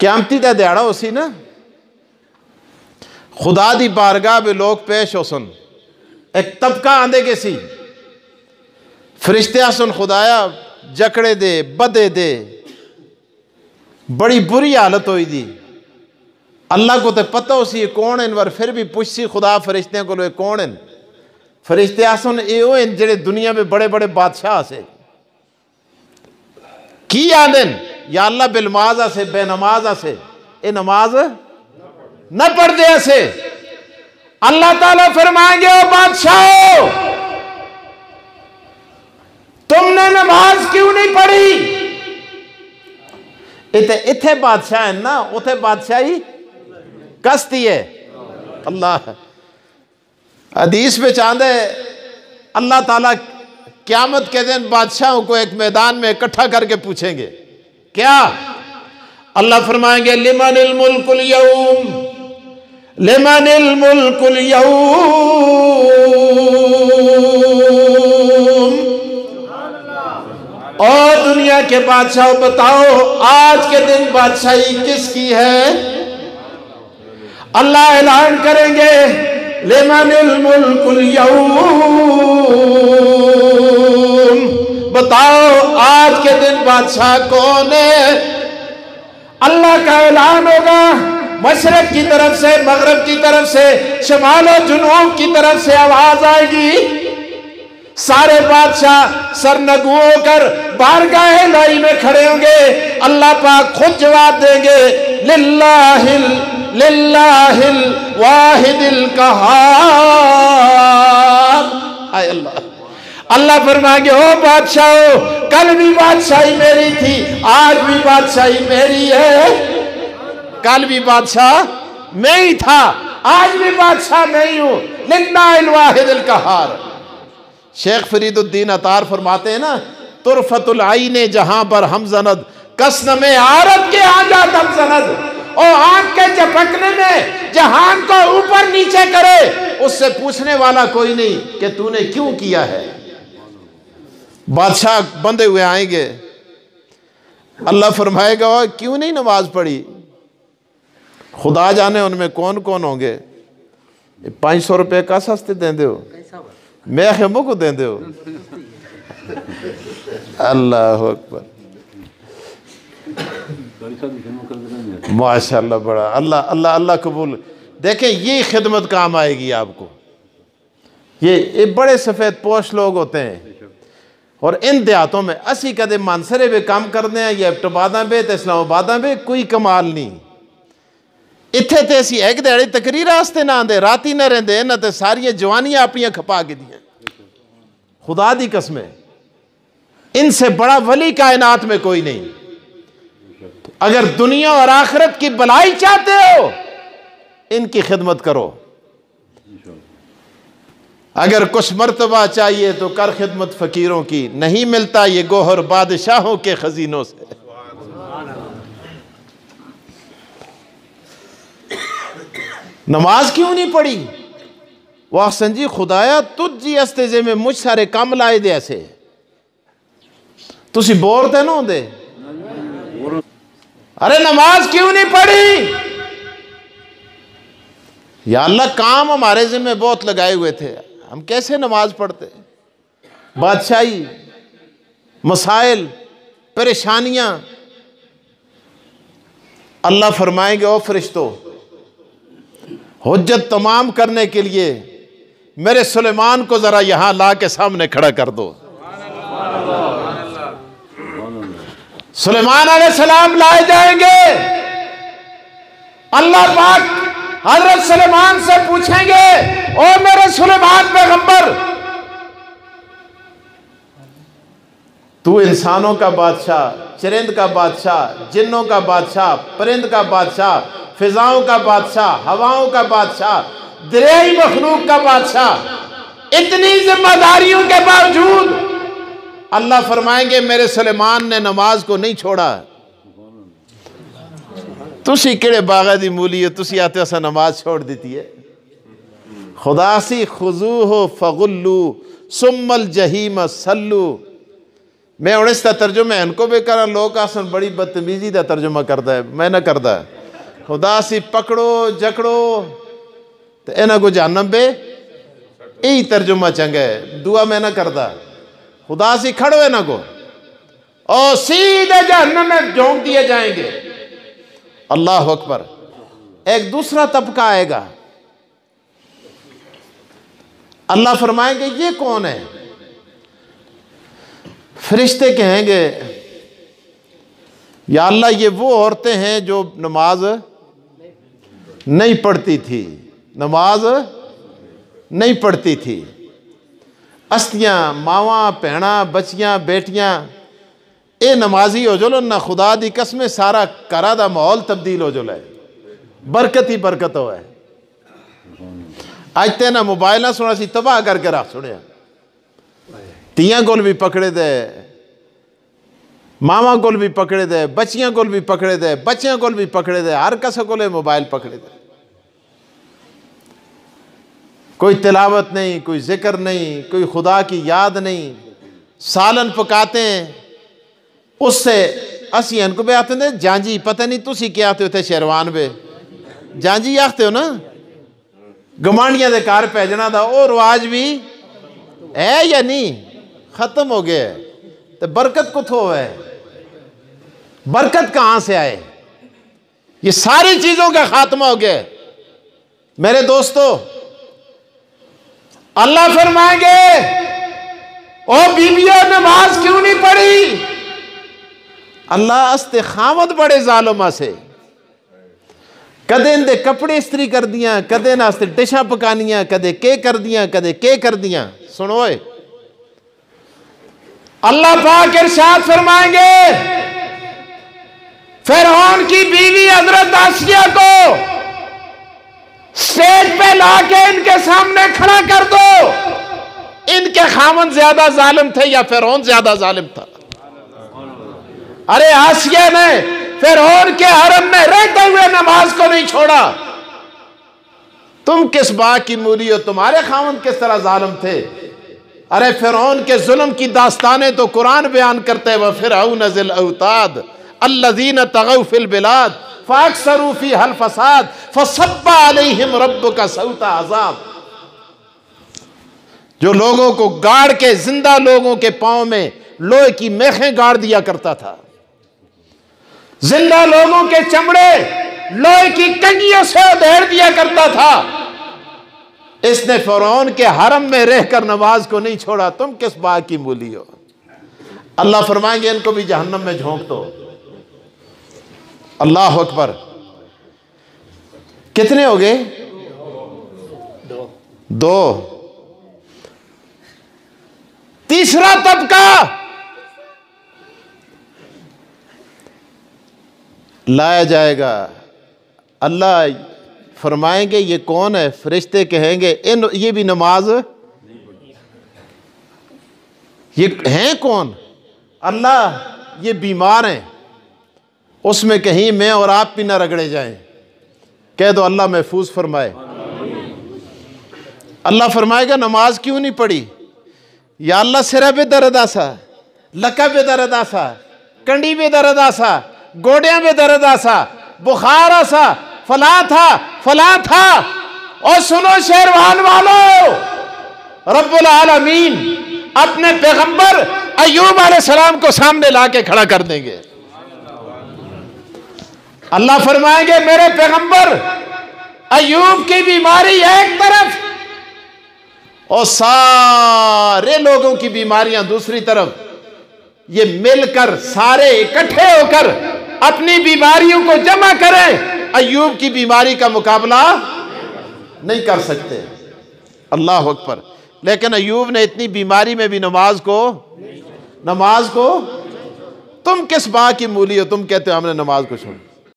क्यामती का दिहाड़ा उसी ना, खुदा दी बारगाह में लोग पेश हो सुन, एक तबका आंदे के सी फरिश्ते सुन खुदाया जकड़े दे बदे दे, बड़ी बुरी हालत हुई दी। अल्लाह को तो पता हो सी कौन है, पर फिर भी पुछसी खुदा फरिश्ते को लो कौन है। फरिश्ते आसन ये जेड़े दुनिया में बड़े बड़े बादशाह से की आंदन, या अल्लाह बिलमाज से बेनमाज से ये नमाज न पढ़ते से। अल्लाह ताला फरमाएंगे ओ बादशाह तुमने नमाज क्यों नहीं पढ़ी। इथे इथे बादशाह है ना, उथे बादशाही कस्ती है। अल्लाह हदीस में चांदे अल्लाह ताला क़यामत के दिन बादशाहों को एक मैदान में इकट्ठा करके पूछेंगे क्या। अल्लाह फरमाएंगे लिमनिल मुल्कुल यौम, लिमनिल मुल्कुल यौम, और दुनिया के बादशाह बताओ आज के दिन बादशाही किसकी है। अल्लाह ऐलान करेंगे लिमनिल मुल्कुल यौम, बताओ आज के दिन बादशाह कौन है। अल्लाह का ऐलान होगा, मशरक की तरफ से, मगरब की तरफ से, शमाल और जुनूब की तरफ से आवाज आएगी। सारे बादशाह सरनगू होकर बारगाह इलाही में खड़े होंगे। अल्लाह पाक खुद जवाब देंगे लिल्लाहिल लिल्लाहिल वाहिदिल कहार। हाय अल्लाह। अल्लाह फरमाएंगे ओ बादशाह कल भी बादशाही मेरी थी, आज भी बादशाही मेरी है। कल भी बादशाह मैं ही था, आज भी बादशाह मैं ही हूं। लिल्लाहिल वाहिदिल कहार। शेख फरीदुद्दीन अतार फरमाते हैं ना, तुरफतुल आईने जहां पर हम जनद, कसम आरत के आजाद हम जनद। और आंख के झपकने में जहान को ऊपर नीचे करे, उससे पूछने वाला कोई नहीं कि तूने क्यों किया है। बादशाह बंधे हुए आएंगे, अल्लाह फरमाएगा क्यों नहीं नमाज पढ़ी। खुदा जाने उनमें कौन कौन होंगे। 500 रुपये का सस्ते देंदे हो, मैं खेमों को देंदे हो। अल्लाह अकबर, माशाल्लाह, बड़ा अल्लाह अल्लाह अल्लाह कबूल। देखें ये खिदमत काम आएगी आपको। ये बड़े सफ़ेद पोश लोग होते हैं, और इन देहातों में असी कदे मानसरे में काम करते हैं, या इब्टबादा में तो इस्लामाबादा में कोई कमाल नहीं। इत्थे ते असी एक दिहाड़ी तकरीर आस्ते ना आंदे, राती ना रेंदे, ना तो सारिया जवानियां अपनियां खपा के दियां। खुदा दी कसमें इनसे बड़ा वली कायनात में कोई नहीं। अगर दुनिया और आखिरत की भलाई चाहते हो इनकी खिदमत करो। अगर कुछ मर्तबा चाहिए तो कर खिदमत फकीरों की, नहीं मिलता ये गोहर बादशाहों के खजीनों से। नमाज क्यों नहीं पढ़ी। वाह संजी खुदाया तुझ जी अस्तेजे में मुझ सारे काम लाए दे, ऐसे तुसी बोर ते ना होंदे। अरे नमाज क्यों नहीं पढ़ी। या अल्लाह काम हमारे जिम्मे बहुत लगाए हुए थे, हम कैसे नमाज पढ़ते। बादशाही, मसाइल, परेशानियां। अल्लाह फरमाएंगे ओ फरिश्तों हुज्जत तमाम करने के लिए मेरे सुलेमान को जरा यहां ला के सामने खड़ा कर दो। सुलेमान अलैहिस्सलाम लाए जाएंगे। अल्लाह पाक हजरत सुलेमान से पूछेंगे ओ मेरे सुलेमान पैगंबर, तू इंसानों का बादशाह, चरिंद का बादशाह, जिन्नों का बादशाह, परिंद का बादशाह, फिजाओं का बादशाह, हवाओं का बादशाह, दरियाई मखलूक का बादशाह, इतनी जिम्मेदारियों के बावजूद अल्लाह फरमाएंगे मेरे सुलेमान ने नमाज को नहीं छोड़ा। तुसी केड़े बागा दी मूली हो, तुसी आते असा नमाज छोड़ देती है। खुदासी खुजू हो फगुल्लू सुम्मल जहीम सल्लू। मैं उन्हें इसका तर्जुमा इनको भी करा, लोग आसन बड़ी बदतमीजी का तर्जुमा करता है, मैं ना करता खुदा सी पकड़ो जकड़ो तो इन्हों को जहन्नम बे, यही तर्जुमा चंगा है, दुआ मैं ना करता खुदा सी खड़ो इन्हों को और सीधे जहन्नम में झोंक दिए जाएंगे। अल्लाह अकबर। एक दूसरा तबका आएगा, अल्लाह फरमाएंगे ये कौन है? फरिश्ते कहेंगे या अल्लाह ये वो औरतें हैं जो नमाज नहीं पढ़ती थी, नमाज नहीं पढ़ती थी। अस्तियां मावां भैणा बच्चियां बेटियां ये नमाजी हो जो ना, खुदा दी कसमें सारा घरा दा माहौल तब्दील हो जो है, बरकत ही बरकत हो है। अज ते ना मोबाइल सुना सी तबाह करके रख सुनिया, तियां कोल भी पकड़े दे, मावां कोल भी पकड़े दे, बच्चियां कोल भी पकड़े दे, बच्चियां कोल भी पकड़े दे, हर कस कोले मोबाइल पकड़े दे। कोई तिलावत नहीं, कोई जिक्र नहीं, कोई खुदा की याद नहीं। सालन पकाते हैं उससे असी इनको भी आते हैं जांजी, पता नहीं तुसी क्या आते हो शेरवान बे जांजी आखते हो ना, गमांडियां दे घर भेजना था वो रवाज भी है या नहीं? खत्म हो गया। तो बरकत कुथों है? बरकत कहां से आए? ये सारी चीजों का खात्मा हो गया। मेरे दोस्तों, अल्लाह फरमाएंगे ओ बीबियों नमाज क्यों नहीं पढ़ी? अल्लाह अस्ते खामद बड़े जालमा से कदे इनके कपड़े इस्त्री कर दियां, कदे नास्ते डिशा पकानियां, कदे के कर दियां, कदे के कर दियां। सुनो अल्लाह पाक इरशाद फरमाएंगे फिरौन की बीवी हजरत आसिया को स्टेज पे लाके इनके सामने खड़ा कर दो, इनके खामन ज्यादा जालिम थे या फिरौन ज्यादा जालिम था? अरे आसिया ने फिरौन के हरम में रहते हुए नमाज को नहीं छोड़ा। तुम किस बात की मूली हो? तुम्हारे खामन किस तरह जालिम थे? अरे फिरौन के जुल्म की दास्तानें तो कुरान बयान करते हैं, वह फिरऔन ज़िल औताद अल्लज़ीना तगौ फिल बिलाद फअक्सरू फ़ीहल फ़साद फ़सब्बा अलैहिम रब्बुका सौता अज़ाब। जो लोगों को गाड़ के, जिंदा लोगों के पांव में लोहे की मेखें गाड़ दिया करता था, जिंदा लोगों के चमड़े लोहे की कंगियों से उधेड़ दिया करता था, इसने फिरौन के हरम में रहकर नमाज को नहीं छोड़ा। तुम किस बात की मूली हो? अल्लाह फरमाएंगे इनको भी जहन्नम में झोंक दो। अल्लाह अकबर। कितने हो गए? दो। तीसरा तबका लाया जाएगा। अल्लाह फरमाएंगे ये कौन है? फरिश्ते कहेंगे ये भी नमाज, ये हैं कौन? अल्लाह ये बीमार हैं, उसमें कहीं मैं और आप भी ना रगड़े जाएं। कह दो अल्लाह महफूज फरमाए। अल्लाह फरमाएगा नमाज क्यों नहीं पढ़ी? या अल्लाह सिरा पे दर्द आसा, लका पे दर्द आसा, कंडी पे दर्द आसा, गोडियां पे दर्द आसा, बुखार आसा, फला था। और सुनो शेरवान वालों, रब्बुल आलमीन अपने पैगंबर अय्यूब अलैहिस्सलाम को सामने लाके खड़ा कर देंगे। अल्लाह फरमाएंगे मेरे पैगंबर अय्यूब की बीमारी एक तरफ और सारे लोगों की बीमारियां दूसरी तरफ, ये मिलकर सारे इकट्ठे होकर अपनी बीमारियों को जमा करें, अय्यूब की बीमारी का मुकाबला नहीं कर सकते। अल्लाह अकबर। लेकिन अय्यूब ने इतनी बीमारी में भी नमाज को तुम किस बात की मूली हो? तुम कहते हो हमने नमाज को छोड़ा।